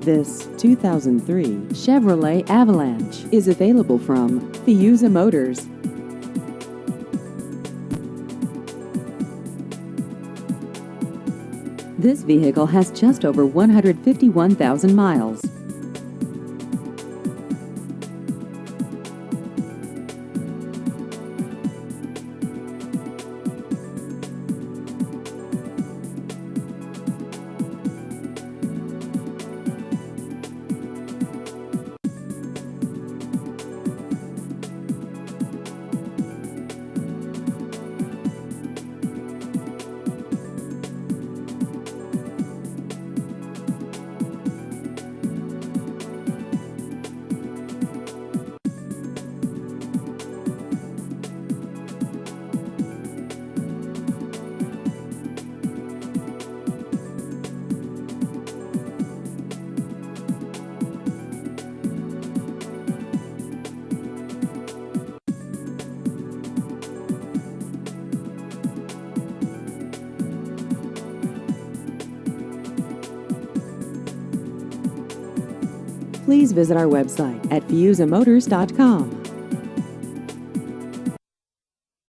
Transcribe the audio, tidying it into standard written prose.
This 2003 Chevrolet Avalanche is available from Fiuza Motors. This vehicle has just over 151,000 miles. Please visit our website at fiuzamotors.com.